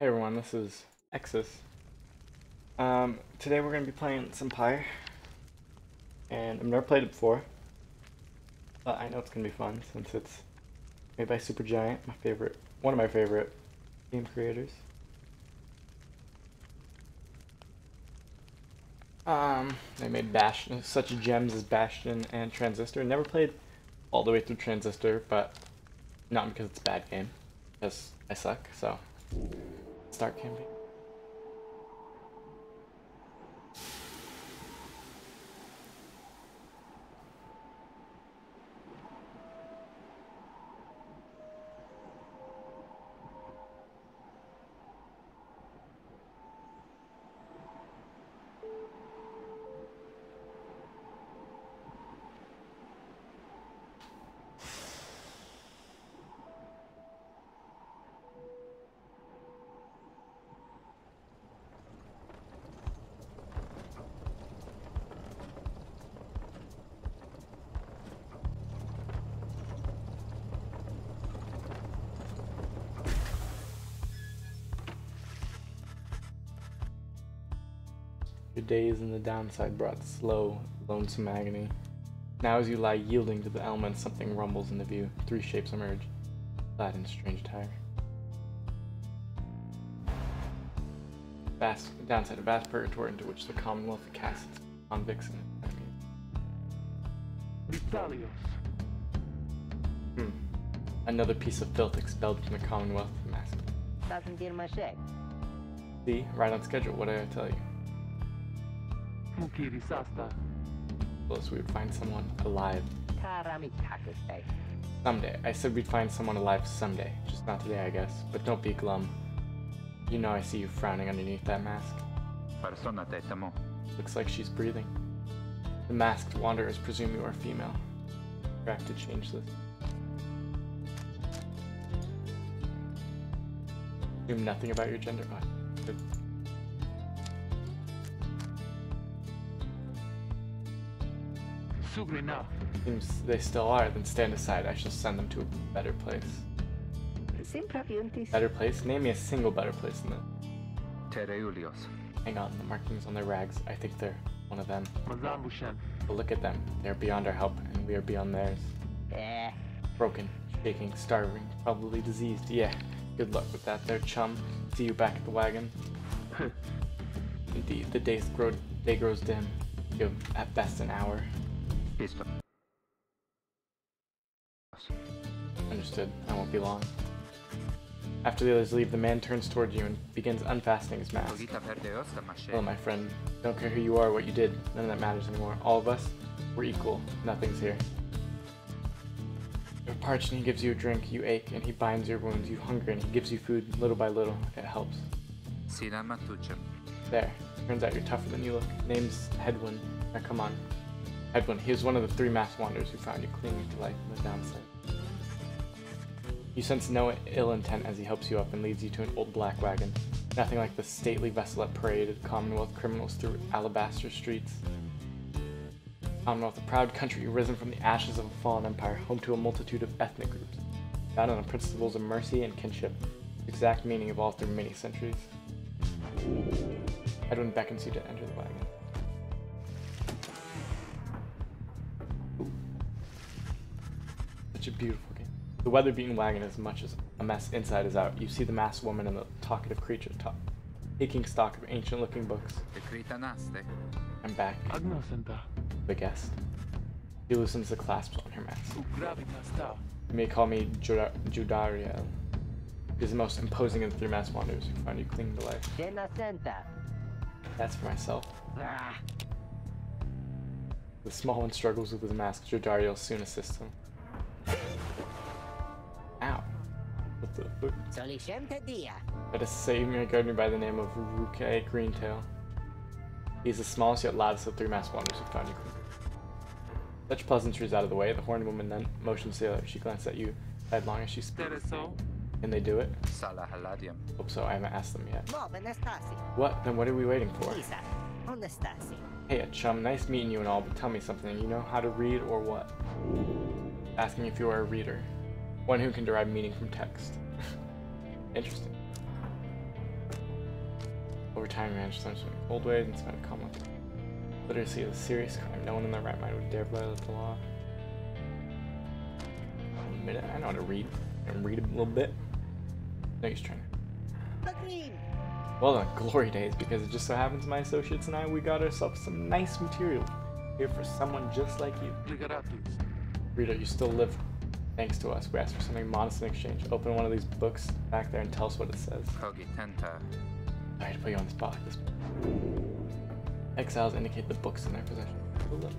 Hey everyone, this is Exus. Today we're going to be playing some Pyre, and I've never played it before, but I know it's going to be fun since it's made by Supergiant, one of my favorite game creators. They made Bastion, such gems as Bastion and Transistor. Never played all the way through Transistor, but not because it's a bad game, because I suck, so start campaign. Your days in the downside brought slow, lonesome agony. Now as you lie yielding to the elements, something rumbles into view. Three shapes emerge, clad in strange attire. Downside, a vast purgatory into which the Commonwealth casts convicts and enemies. Another piece of filth expelled from the Commonwealth master. See, right on schedule, what did I tell you? Close, we would find someone alive. Someday. I said we'd find someone alive someday. Just not today, I guess. But don't be glum. You know I see you frowning underneath that mask. Looks like she's breathing. The masked wanderers presume you are female. You have to change this. Assume nothing about your gender. Good. Seems they still are, then stand aside. I shall send them to a better place. Better place? Name me a single better place than that. Hang on, the markings on their rags. I think they're one of them. But look at them. They're beyond our help, and we are beyond theirs. Broken, shaking, starving, probably diseased. Yeah, good luck with that there, chum. See you back at the wagon. Indeed, the day grows dim. You have at best an hour. Understood. I won't be long. After the others leave, the man turns towards you and begins unfastening his mask. Hello, my friend. Don't care who you are or what you did. None of that matters anymore. All of us, we're equal. Nothing's here. You're parched and he gives you a drink. You ache and he binds your wounds. You hunger and he gives you food. Little by little, it helps. There. Turns out you're tougher than you look. Name's Hedwin. Now come on. Hedwin, he was one of the three masked wanderers who found you clinging to life in the downside. You sense no ill intent as he helps you up and leads you to an old black wagon. Nothing like the stately vessel that paraded Commonwealth criminals through alabaster streets. Commonwealth, a proud country risen from the ashes of a fallen empire, home to a multitude of ethnic groups, founded on principles of mercy and kinship, the exact meaning evolved through many centuries. Edwin beckons you to enter the wagon. Such a beautiful game. The weather-beaten wagon is as much as a mess inside as out. You see the masked woman and the talkative creature taking stock of ancient-looking books. I'm back. The guest. He loosens the clasps on her mask. You may call me Judariel. He is the most imposing of the three masked wanderers who found you clinging to life. That's for myself. The small one struggles with his mask. Judariel soon assists him. Ow. What the fuck? Let us say you may guard me by the name of Ruke Greentail. He is the smallest yet loudest of the three masked wanderers who found you clinging. Such pleasantries out of the way, the horned woman then motions to the other. She glances at you headlong as she speaks. Can they do it? Hope so, I haven't asked them yet. What? Then what are we waiting for? Hey, chum, nice meeting you and all, but tell me something. You know how to read or what? Asking if you are a reader. One who can derive meaning from text. Interesting. Over time, you manage to learn some old ways and spend a calm life. Literacy is a serious crime. No one in their right mind would dare violate the law. Admit it, I know how to read. I can read a little bit. No use trying. Agreed. Well done, glory days, because it just so happens my associates and I, we got ourselves some nice material here for someone just like you. Rita, you still live thanks to us. We asked for something modest in exchange. Open one of these books back there and tell us what it says. Sorry to put you on the spot like this. Exiles indicate the books in their possession. Have a look.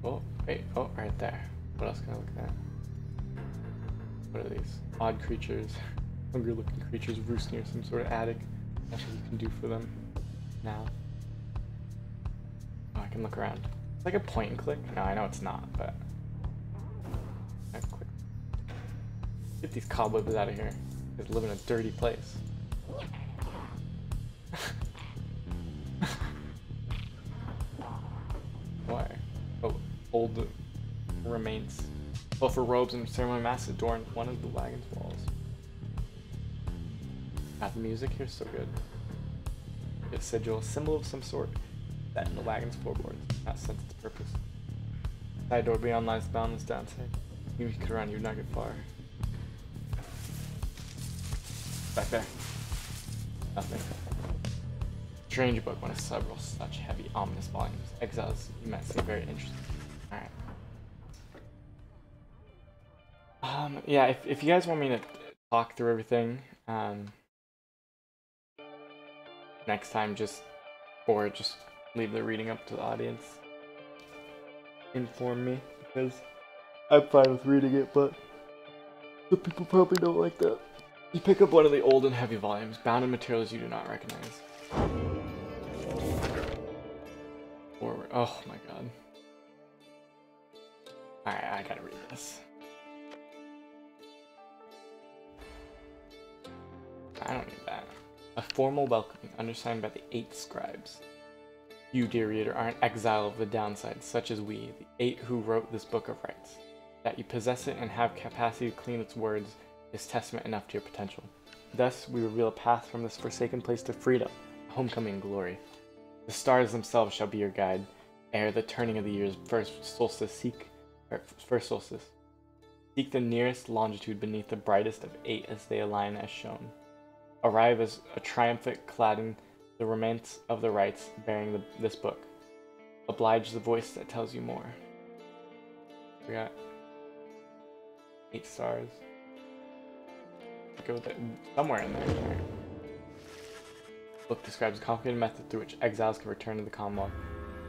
Oh, wait, oh, right there. What else can I look at? What are these? Odd creatures. Hungry looking creatures roost near some sort of attic. That's what you can do for them now. Oh, I can look around. It's like a point and click. No, I know it's not, but I click. Get these cobwebs out of here. They live in a dirty place. Why? Oh, old remains. Well, for robes and ceremony masks adorn one of the wagon's walls. God, the music here is so good. A sigil, a symbol of some sort, set in the wagon's floorboards. Not sense its purpose. Side door beyond lies boundless downside. You could run, you'd not get far. Back there. Nothing. Strange book, one of several such heavy, ominous volumes. Exiles you met seem very interesting. Alright. Yeah, if you guys want me to talk through everything, next time just leave the reading up to the audience. Inform me, because I'm fine with reading it, but the people probably don't like that. You pick up one of the old and heavy volumes, bound in materials you do not recognize. Forward. Oh my god. Alright, I gotta read this. I don't need that. A formal welcoming undersigned by the 8 scribes. You, dear reader, are an exile of the downside, such as we, the 8 who wrote this book of rights. That you possess it and have capacity to clean its words is testament enough to your potential. Thus, we reveal a path from this forsaken place to freedom, homecoming and glory. The stars themselves shall be your guide, ere the turning of the year's first solstice. Seek the nearest longitude beneath the brightest of 8 as they align as shown. Arrive as a triumphant cladding the remains of the rites bearing this book. Oblige the voice that tells you more. We got 8 stars. Go with it somewhere in there. Right. Book describes a complicated method through which exiles can return to the Commonwealth.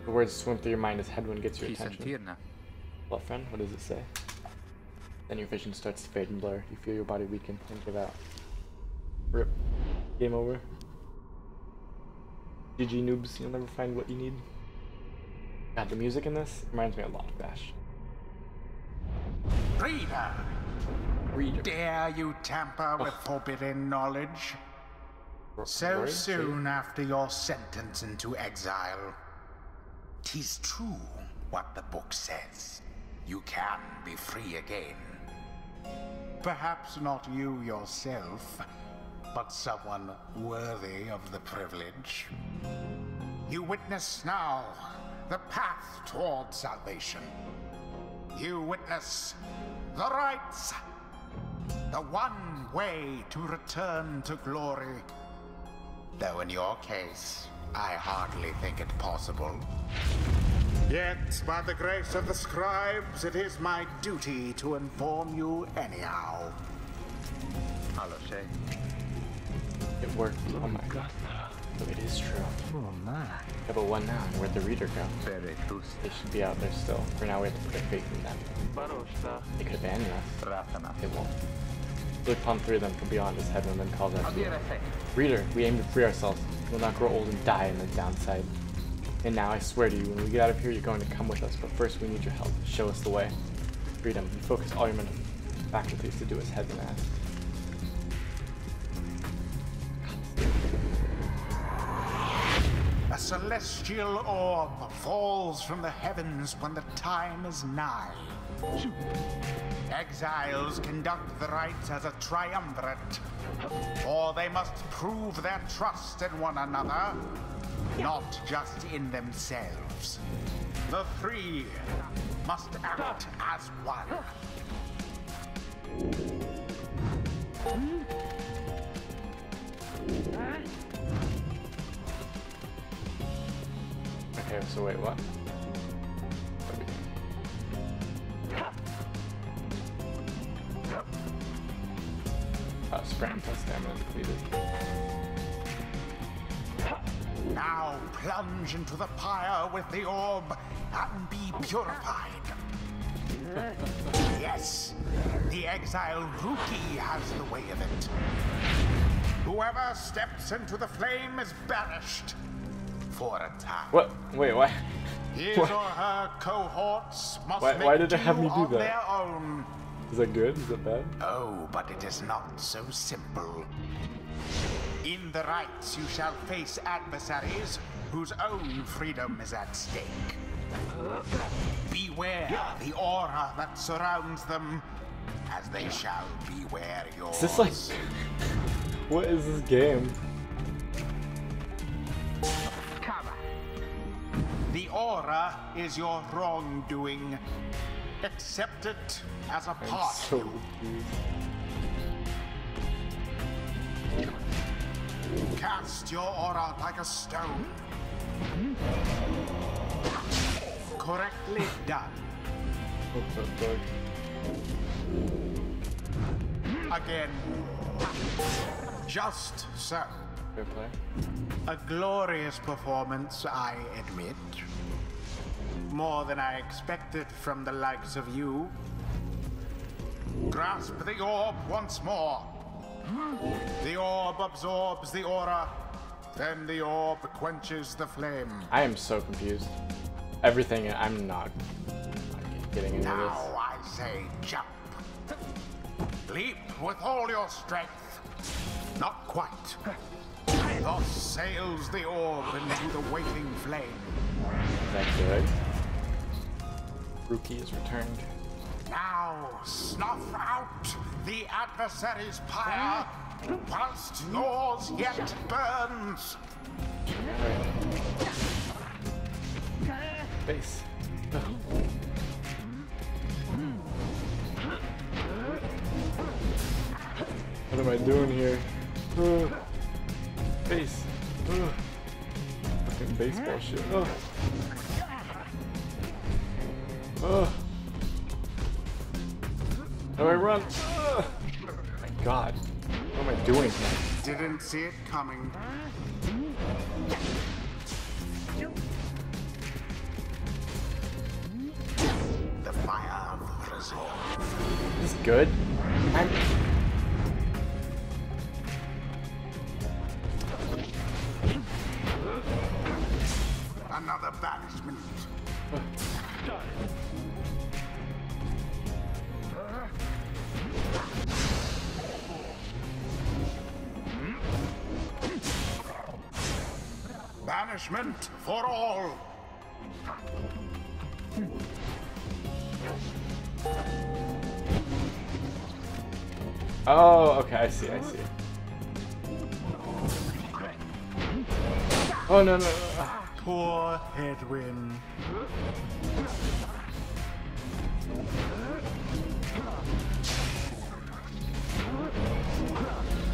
The words swim through your mind as headwind gets your attention. Well, friend, what does it say? Then your vision starts to fade and blur. You feel your body weaken and give out. Rip. Game over. GG noobs, you'll never find what you need. God, the music in this reminds me a lot of Bash. Reader, dare you tamper with forbidden knowledge? So soon after your sentence into exile. 'Tis true what the book says. You can be free again. Perhaps not you yourself, but someone worthy of the privilege. You witness now the path toward salvation. You witness the rights, the one way to return to glory. Though in your case, I hardly think it possible. Yet, by the grace of the scribes, it is my duty to inform you anyhow. It worked. Oh my god. So it is true. Oh my. Yeah, but what now? Where'd the reader go? They should be out there still. For now, we have to put our faith in them. They could abandon us. They won't. Look upon 3 of them from beyond his head and then calls out to you. Reader, we aim to free ourselves. We will not grow old and die in the downside. And now I swear to you, when we get out of here, you're going to come with us. But first, we need your help. Show us the way. Freedom. You focus all your mental faculties to do as heads and asks. A celestial orb falls from the heavens when the time is nigh. Exiles conduct the rites as a triumvirate, or they must prove their trust in one another, not just in themselves. The three must act as one. Okay, so wait, what? Scram plus stamina depleted. Now plunge into the pyre with the orb and be purified. Yes, the exile rookie has the way of it. Whoever steps into the flame is banished for a time. What? Wait, why? His or her cohorts must why did they have me do on that? their own. Is that good? Is that bad? Oh, but it is not so simple. In the rites, you shall face adversaries whose own freedom is at stake. Beware the aura that surrounds them, as they shall beware yours. Is this like... What is this game? The aura is your wrongdoing. Accept it as a part I'm so of you. Cast your aura like a stone. Correctly done. What's up, Doug? Again. Just so. Fair play. A glorious performance, I admit. More than I expected from the likes of you. Grasp the orb once more. The orb absorbs the aura, then the orb quenches the flame. I am so confused. Everything, I'm not getting into Now this. I say jump. Leap with all your strength. Not quite. Thus sails the orb into the waiting flame. Is that good? Rookie is returned. Now snuff out the adversary's pyre, whilst yours yet burns. Base. What am I doing here? Base. Fucking baseball shit. How do I run? Oh my god. What am I doing here? Didn't see it coming. The fire of resolve. This is good. Another banishment. Banishment for all. Oh, okay, I see. Oh, no. Poor headwind.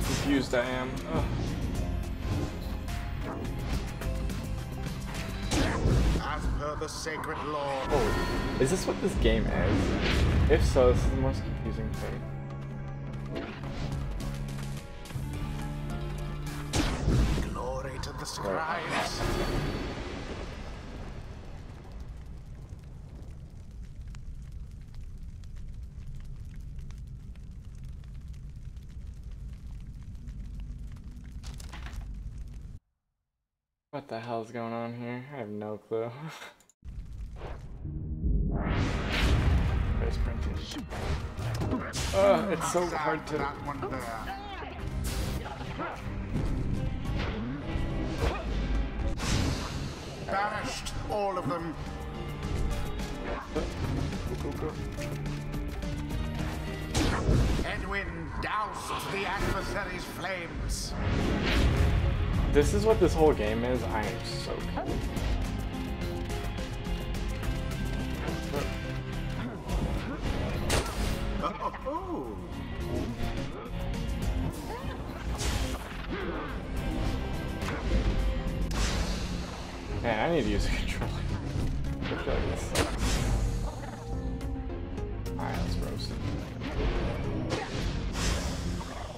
Confused I am. Ugh. As per the sacred law. Oh, is this what this game is? If so, this is the most confusing thing. Glory to the scribes. What the hell is going on here? I have no clue. Face printing. It's so hard to... That one there. Banished, all of them. Go, go, go. Edwin doused the adversary's flames. This is what this whole game is. I am so good. Oh. Man, I need to use a controller. I feel like this sucks. Alright, let's roast it.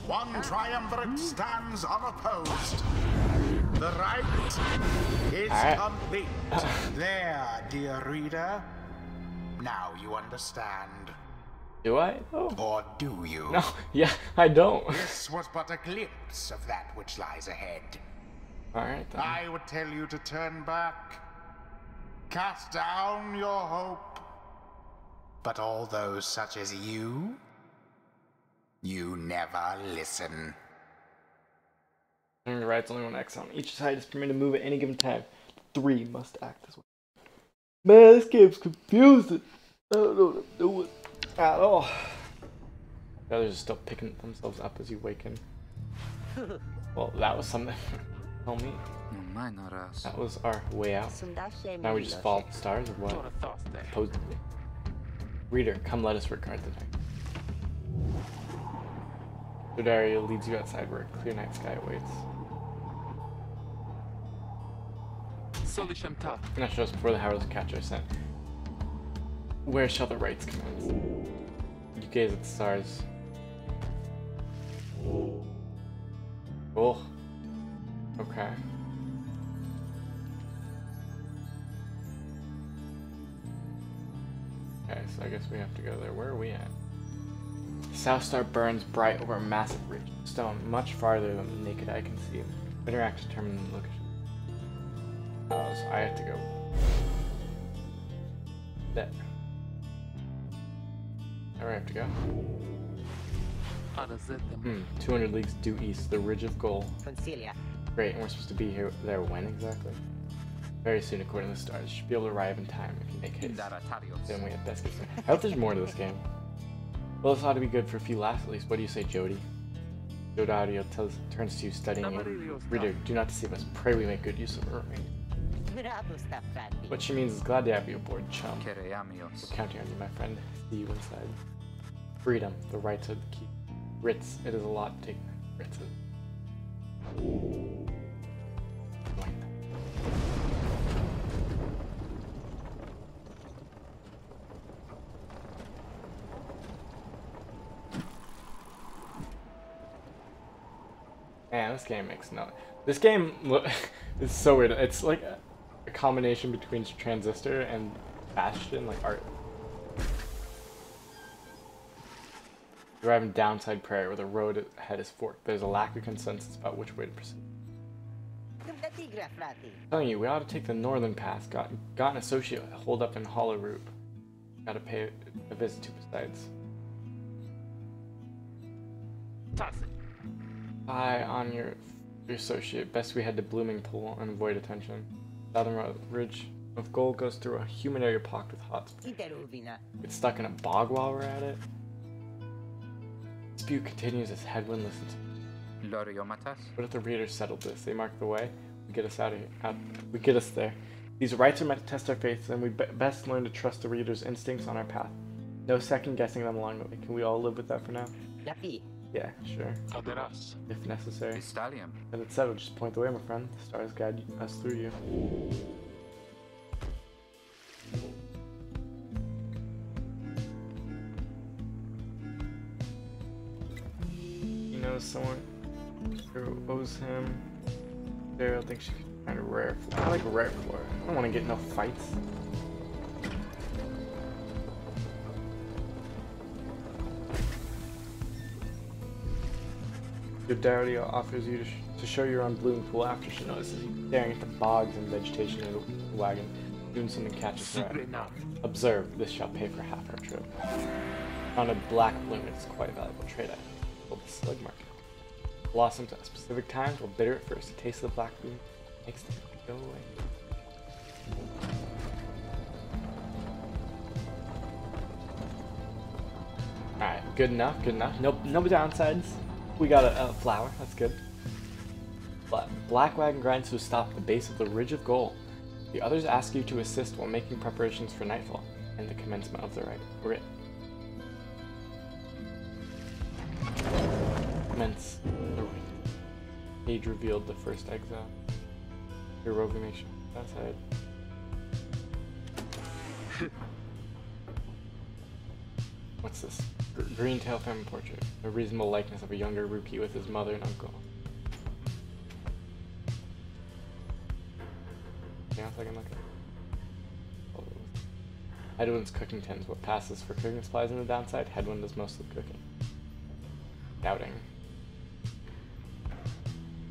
One triumvirate stands unopposed. The right is complete. There, dear reader. Now you understand. Do I? Oh. Or do you? No, yeah, I don't. This was but a glimpse of that which lies ahead. Alright then. I would tell you to turn back. Cast down your hope. But all those such as you never listen. Turning to right's only one X on each side is permitted to move at any given time. 3 must act this way. Man, this game's confusing. I don't know what I'm doing at all. The others are still picking themselves up as you waken. Well, that was something. Tell me. That was our way out. Now we just fall off the stars or what? Supposedly. Reader, come let us regard the night. Dodaria leads you outside where a clear night sky awaits. And that shows before the heralds catch our scent. Where shall the rites commence? You gaze at the stars. Oh. Okay. Okay, so I guess we have to go there. Where are we at? The south star burns bright over a massive ridge of stone, much farther than the naked eye can see. Interact to determine the location. Oh, so I have to go there. Where do I have to go? 200 leagues due east, the ridge of gold. Great, and we're supposed to be here there when exactly? Very soon, according to the stars. Should be able to arrive in time if you make haste. Then we have best get some. I hope there's more to this game. Well, this ought to be good for a few laughs at least. What do you say, Jody? Jodario turns to you, studying you. Reader, do not deceive us. Pray we make good use of her ring. What she means is glad to have you aboard, chum. We're counting on you, my friend. See you inside. Freedom, the rights are the key. Writs, it is a lot to take. Writs. Man, this game makes no. This game is so weird. It's like a combination between Transistor and Bastion, like art. You're driving downside Pyre where the road ahead is forked. There's a lack of consensus about which way to proceed. I'm telling you, we ought to take the northern path. Got an associate holed up in Hollow Root. Gotta pay a visit to besides. Eye on your associate. Best we head to Blooming Pool and avoid attention. Southern ridge of gold goes through a human area pocked with hot springs. Get stuck in a bog while we're at it. Dispute continues as Headwind listens. What if the readers settled this? They mark the way. We get us out of here. We get us there. These rites are meant to test our faith, and we best learn to trust the readers' instincts on our path. No second guessing them along the way. Can we all live with that for now? Yeah, sure. If necessary. Then it's settled. Just point the way, my friend. The stars guide us through you. He knows someone who owes him. Daryl thinks she can find a rare floor. I like rare floor. I don't want to get no fights. Dario offers you to show your own Blooming Pool after she notices you staring at the bogs and vegetation in the wagon. Doing something catches her eye. Observe, this shall pay for half our trip. Found a black bloom, it's quite a valuable trade item. Called the slug market. Blossoms at specific times will bitter at first. A taste of the black bloom makes them go away. Good enough, good enough. No downsides. We got a flower, that's good. Black wagon grinds to a stop at the base of the ridge of gold. The others ask you to assist while making preparations for nightfall and the commencement of the rite. Commence the rite. Page revealed the first exile. Your roving nation outside. What's this? Green-tail family portrait. A reasonable likeness of a younger Rookie with his mother and uncle. Yeah, I can look at it. Headwind's cooking tin is what passes for cooking supplies on the downside. Headwind does most of the cooking. Doubting.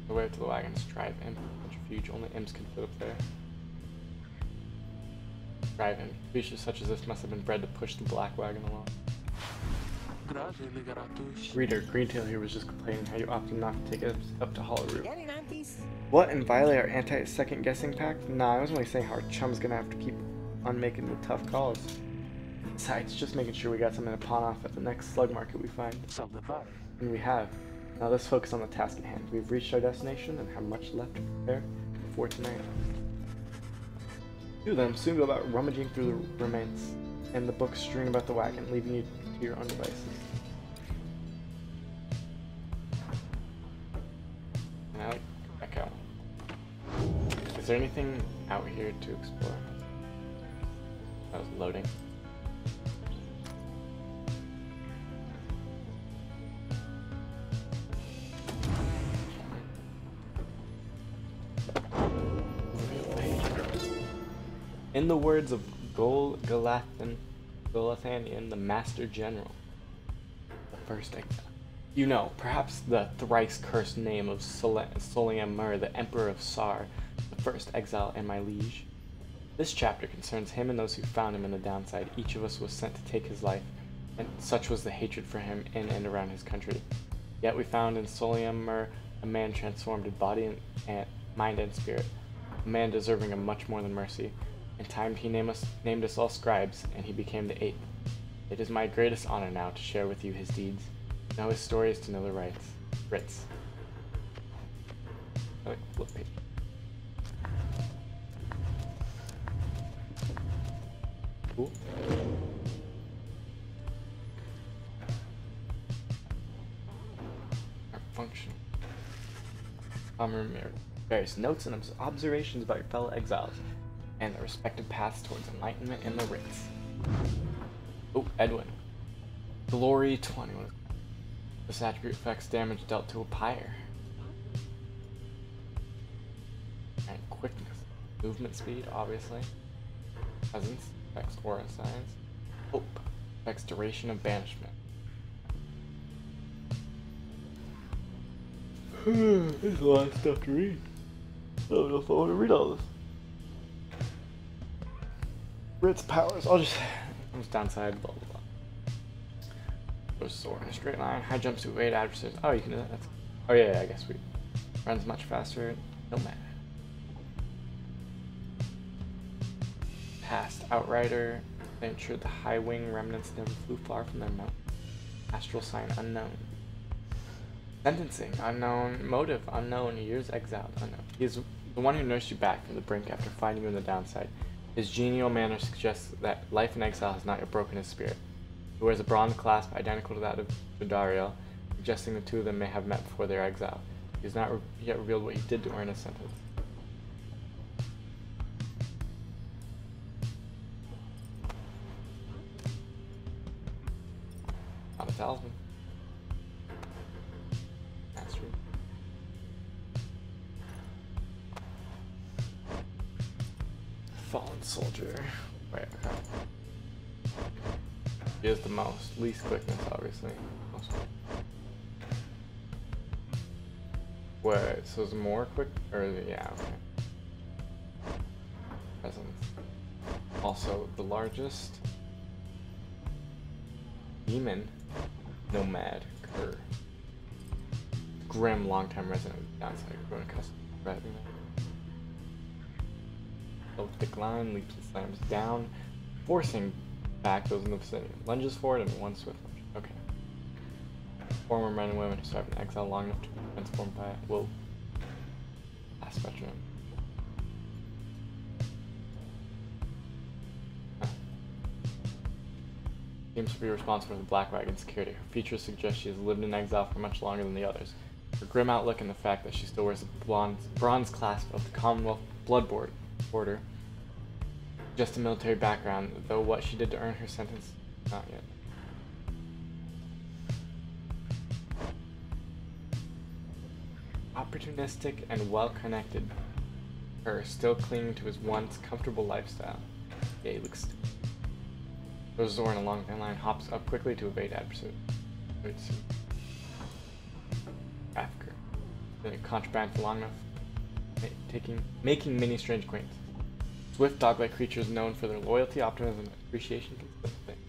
The way up to the wagons. Drive imp. Centrifuge. Only imps can fit up there. Drive imp. Creatures such as this must have been bred to push the black wagon along. Reader, Greentail here was just complaining how you opted not to take us up to Hollowroot. What, and violate our anti-second guessing pact? Nah, I was only saying how our chum's gonna have to keep on making the tough calls. Besides, just making sure we got something to pawn off at the next slug market we find. And we have. Now let's focus on the task at hand. We've reached our destination and have much left to prepare before tonight. You then soon go about rummaging through the remains and the books strewn about the wagon, leaving you to your own devices. And I like Echo. Is there anything out here to explore? That was loading. In the words of Golathanian, the Master General, the first exile. You know, perhaps the thrice-cursed name of Soliam Mur, the Emperor of Sar, the first exile and my liege. This chapter concerns him and those who found him in the downside. Each of us was sent to take his life, and such was the hatred for him in and around his country. Yet we found in Soliam Mur a man transformed in body and mind and spirit, a man deserving of much more than mercy. In time he named us all scribes, and he became the 8th. It is my greatest honor now to share with you his deeds. To know his story is to know the writs. I like the flip page. Cool. Our function. Mirror. Various notes and observations about your fellow exiles and their respective paths towards enlightenment and the writs. Oh, Edwin. Glory 21. This attribute affects damage dealt to a pyre. And quickness. Movement speed, obviously. Presence affects aura signs. Hope affects duration of banishment. There's a lot of stuff to read. I don't know if I want to read all this. Writs powers, I'll just downside, blah blah blah. Goes soar in a straight line, high jumps to evade adversaries. Oh, you can do that. That's, oh yeah, I guess we runs much faster. No matter. Past outrider, they ensured the high wing remnants never flew far from their mount. Astral sign unknown. Sentencing unknown. Motive unknown. Years exiled unknown. He is the one who nursed you back from the brink after finding you in the downside. His genial manner suggests that life in exile has not yet broken his spirit. He wears a bronze clasp identical to that of Jodariel, suggesting the two of them may have met before their exile. He has not yet revealed what he did to earn his sentence. Not a talisman. That's true. Fallen soldier. Wait, okay. He is the most. Least quickness, obviously. Most. Wait, so is more quick? Or is it, yeah, okay. Presence. Also, the largest. Demon. Nomad. Cur. Grim, long-time resident of the downside. Growing accustomed to grabbing that. Decline, leaps and slams down, forcing back those in the vicinity. Lunges forward and one swift lunge. Okay. former men and women who served in exile long enough to be transformed by it will last spectrum. Seems to be responsible for the Black Wagon's security. Her features suggest she has lived in exile for much longer than the others. Her grim outlook and the fact that she still wears the bronze clasp of the Commonwealth Blood Order, just a military background, though what she did to earn her sentence, not yet. Opportunistic and well-connected, her still clinging to his once comfortable lifestyle. Yeah, he looks stupid. Those Zoran along the line hops up quickly to evade adversary. Trafficker. Been a contraband for long enough, making many strange acquaintances. Swift dog-like creatures known for their loyalty, optimism, and appreciation can split the thing.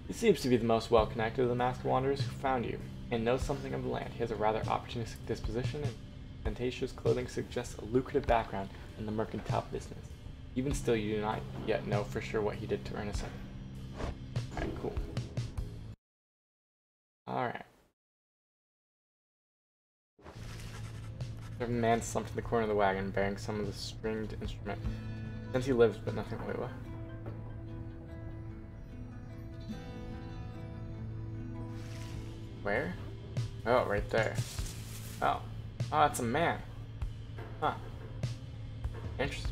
He seems to be the most well-connected of the masked wanderers who found you, and knows something of the land. He has a rather opportunistic disposition, and ostentatious clothing suggests a lucrative background in the mercantile business. Even still, you do not yet know for sure what he did to earn a sentence. Alright, cool. Alright. There's a man slumped in the corner of the wagon, bearing some of the stringed instrument. Since he lives, but nothing. Wait, what? Where? Oh, right there. Oh. Oh, that's a man. Huh. Interesting.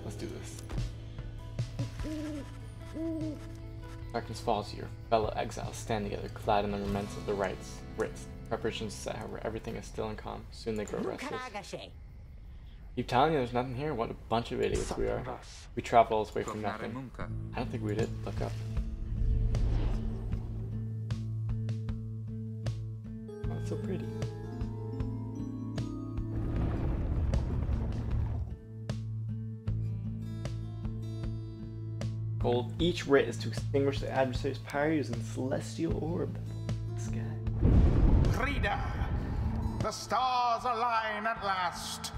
Let's do this. Darkness falls. Your fellow exiles stand together, clad in the remnants of the Writs. Preparations set, however, everything is still and calm. Soon they grow restless. Keep telling you there's nothing here? What a bunch of idiots we are. We travel all this way from nothing. I don't think we did. Look up. Oh, it's so pretty. Goal. Each writ is to extinguish the adversary's pyre using the celestial orb. The sky. Reader, the stars align at last.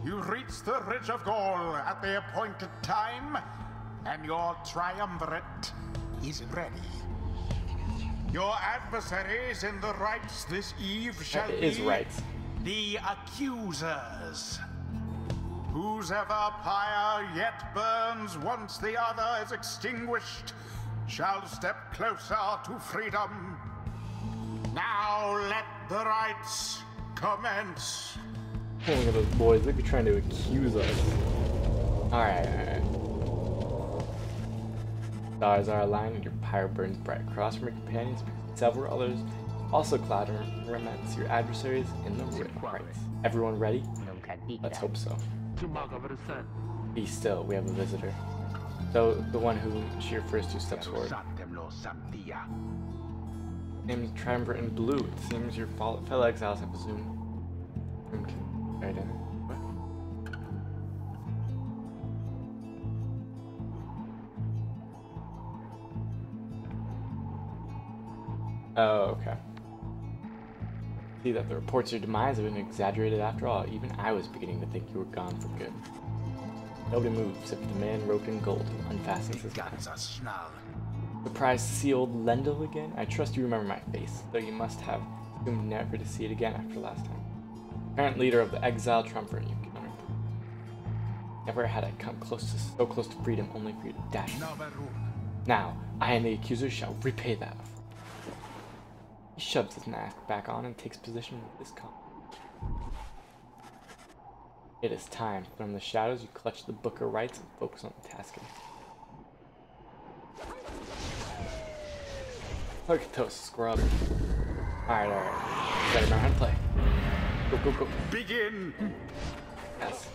You reach the Ridge of Gaul at the appointed time, and your triumvirate is ready. Your adversaries in the rights this eve shall be the accusers. Whose ever pyre yet burns once the other is extinguished shall step closer to freedom. Now let the rites commence. Oh, look at those boys. They'd be trying to accuse us. Alright. Stars are aligned and your pyre burns bright. Across from your companions, several others also cloud and remnants your adversaries in the rites. Everyone ready? Let's hope so. Be still, we have a visitor. So, the one who she refers to steps forward. Name is Triumvirate in blue. It seems your fellow exiles have assumed. Right in it. What? Oh, okay. See that the reports of your demise have been exaggerated after all. Even I was beginning to think you were gone for good. Nobody moves except the man roped in gold who unfastens his mask. Surprised to see old Lendl again? I trust you remember my face, though you must have assumed never to see it again after last time. Apparent leader of the exile triumvirate you encountered. Never had I come so close to freedom, only for you to dash me. Now, I and the accuser shall repay that. He shoves his mask back on and takes position with his calm. It is time. From the shadows, you clutch the book of rights and focus on the task. Look at those scrubs. Alright. You gotta remember how to play. Go. Begin! Yes.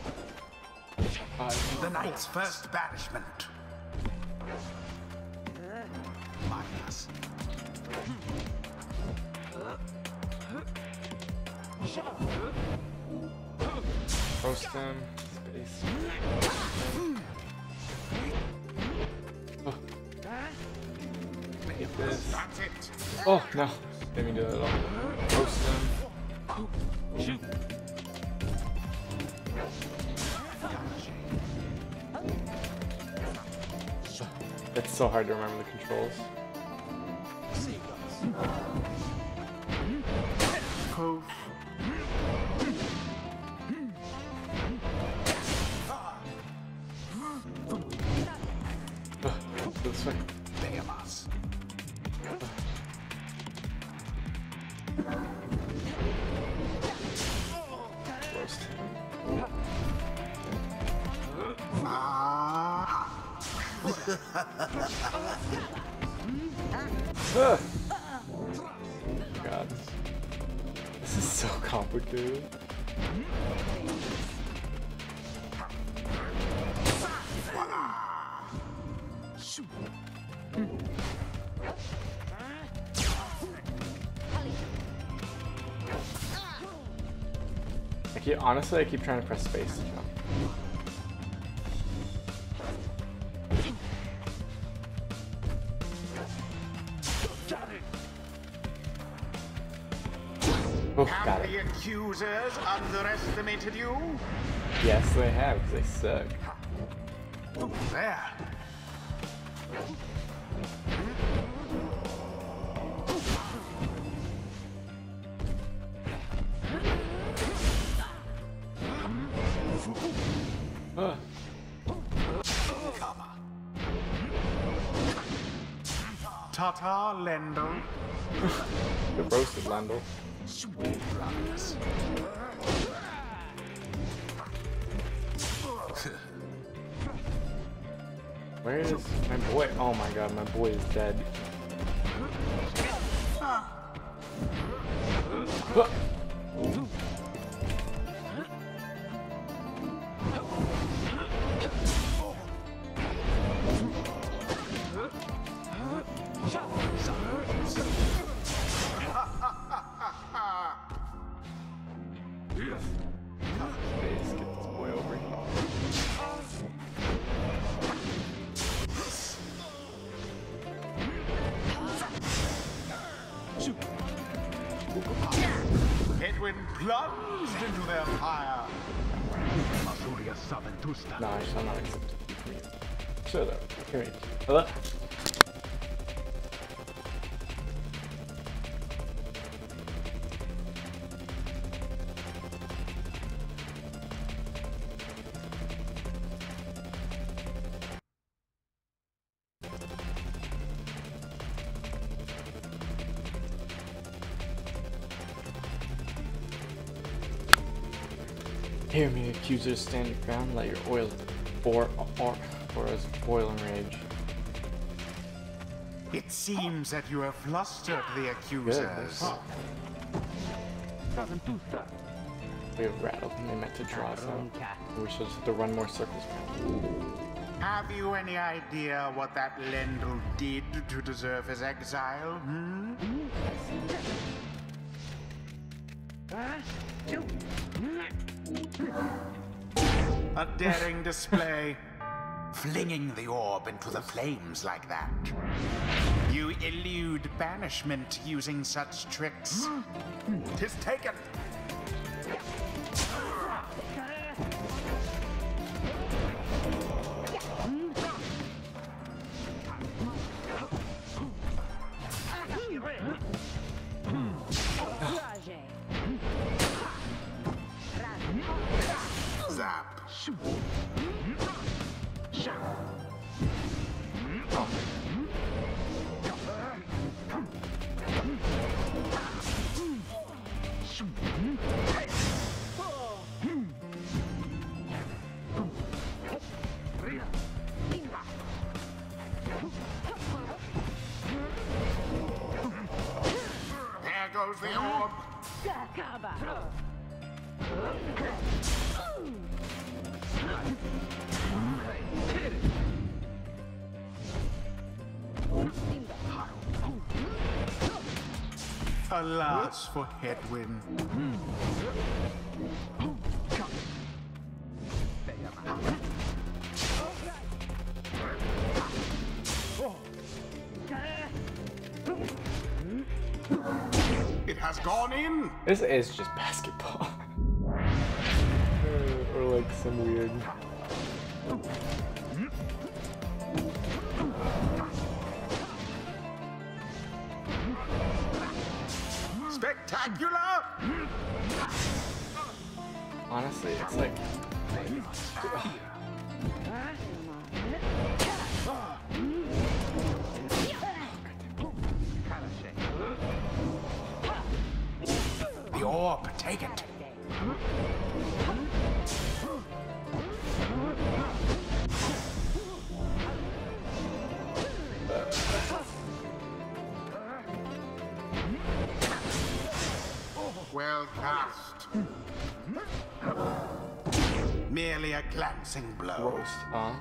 The knight's first banishment. Magnus. Roast them. Space. Oh. Get this. Oh, no. Didn't mean to do that at all. Roast them. so hard to remember the controls. Poof. This way. Veamos. Roast. God. This is so complicated. Honestly, I keep trying to press space to jump. Oh, got it. Have the accusers underestimated you? Yes, they have, because they suck. There. Ta-ta, Lendl. The roasted Lendl. Sweet runs. Where is my boy? Oh my god, my boy is dead. Edwin plunged into their fire. No, I shall not accept it. Shut up. Come here. Hello? Hear me, accusers, stand your ground, let your oils or as boil in rage. It seems that you have flustered the accusers. We have rattled and they meant to draw us out. We should just have to run more circles around. Have you any idea what that Lendl did to deserve his exile? A daring display. Flinging the orb into the flames like that. You elude banishment using such tricks. 'Tis taken. Zap. There goes the orb. Alas for Hedwyn. It has gone in. This is just basketball. Or like some weird. spectacular? Honestly, it's like... The orb, take it. Well cast. Merely a glancing blow. Roast, huh?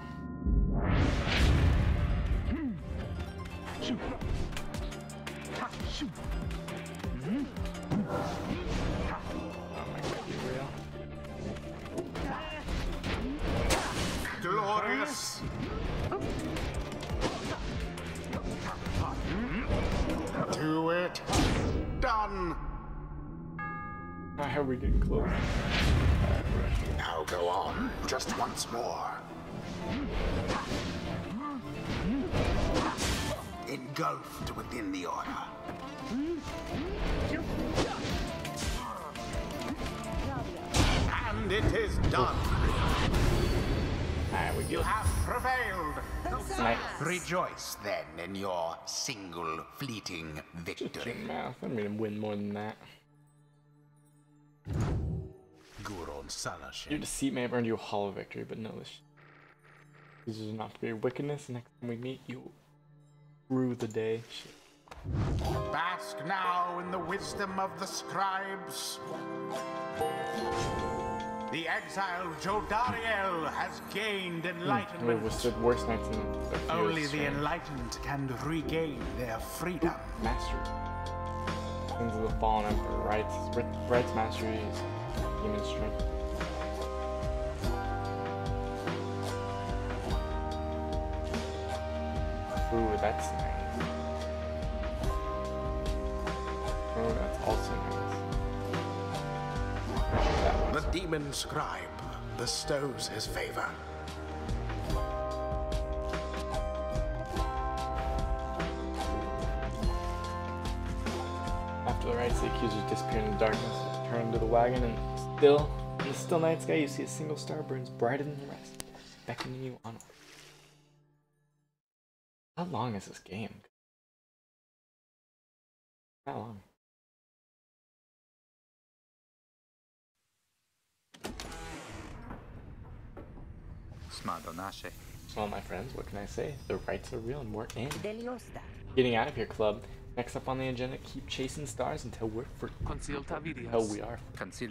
Glorious. Do it. Done. How are we getting close? Now go on, just once more. Engulfed within the order. And it is done. You have prevailed. Nice. Rejoice then in your single fleeting victory. Mouth. I'm gonna win more than that. Your deceit may have earned you a hollow victory, but know this. This is not for your wickedness. Next time we meet, you rue the day. Shit. Bask now in the wisdom of the scribes. The exiled Jodariel has gained enlightenment. We've withstood worse nights than the Only the enlightened can regain their freedom. Mastery. Sins of the fallen emperor. Right's mastery is human strength. Ooh, that's nice. Oh, that's also nice. The demon scribe bestows his favor. After the rites, the accusers disappear in the darkness, return to the wagon, and still, in the still night sky, you see a single star burns brighter than the rest, beckoning you onward. How long is this game? How long? Well, my friends, what can I say? The rites are real and we're in. Getting out of here, club. Next up on the agenda, keep chasing stars until we're free. Until we are free. Until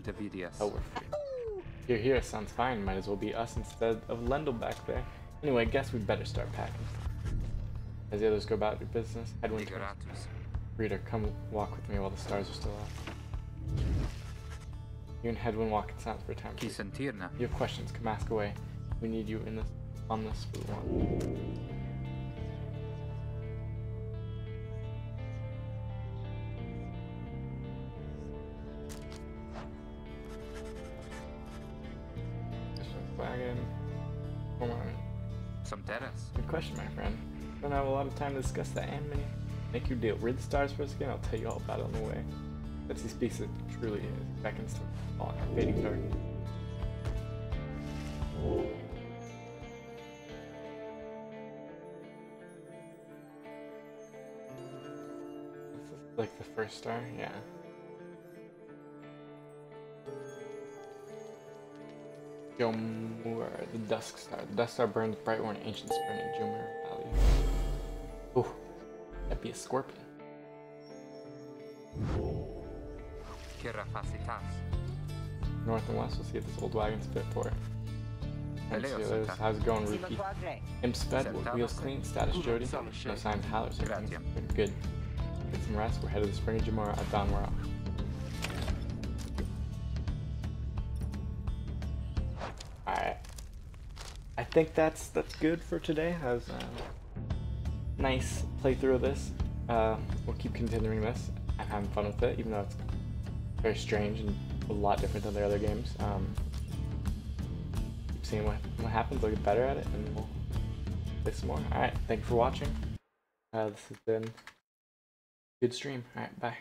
we're free. Here, sounds fine. Might as well be us instead of Lendl back there. Anyway, I guess we better start packing. As the others go about your business, Headwind turns. Reader, come walk with me while the stars are still out. You and Headwind walk in silence for a time. You have questions, come ask away. We need you in this, on this for one. Wagon. Hold on. Some terrace. Good question, my friend. Don't have a lot of time to discuss that anime. Make your deal. Rid the stars for us again. I'll tell you all about it on the way. As he speaks, it truly is. Beckons to fall in fading dark. This is like the first star, yeah. Jomur, the Dusk Star. The Dusk Star burns bright where an ancient spring in Jomur Valley. Ooh, that'd be a scorpion. North and west, we'll see if this old wagon's fit for it. How's it going, Rookie? Imp sped, wheels clean, status Jody. No sign of Howlers, everything's good. Get some rest, we're headed to the spring of Jomur at dawn, we're off. Alright. I think that's good for today. That was a nice playthrough of this. We'll keep continuing this. I'm having fun with it, even though it's very strange and a lot different than the other games. Keep seeing what happens, I'll get better at it, and we'll play some more. Alright, thank you for watching. This has been a good stream. Alright, bye.